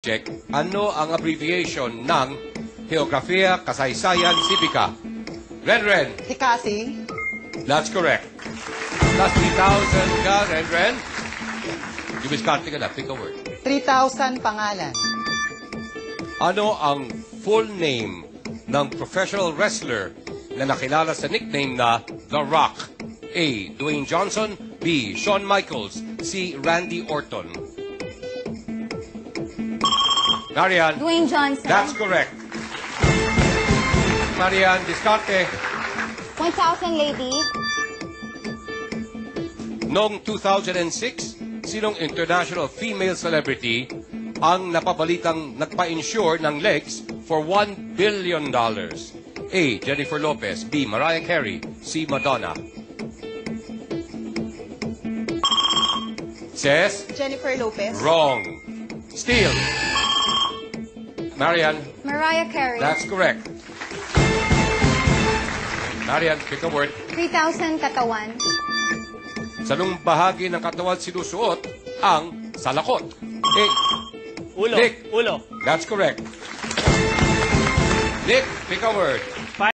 Check. Ano ang abbreviation ng Geografia, Kasaysayan, Sibika? Renren. Hikasi. That's correct. Plus 3,000 ka, Renren. Dumiskarte ka na. Pick a word. 3,000 pangalan. Ano ang full name ng professional wrestler na nakilala sa nickname na The Rock? A. Dwayne Johnson. B. Shawn Michaels. C. Randy Orton. Marian. Dwayne Johnson. That's correct. Marian, diskarte. 1,000 ladies. Noong 2006, sinong international female celebrity ang napabalitang nagpa-insure ng legs for $1 billion? A. Jennifer Lopez. B. Mariah Carey. C. Madonna. Says? Jennifer Lopez. Wrong. Steal. Marian. Mariah Carey. That's correct. Marian, pick a word. 3,000 katawan. Sa anong bahagi ng katawan sinusuot ang salakot? A. Ulo. Nick. Ulo. That's correct. Nick, pick a word.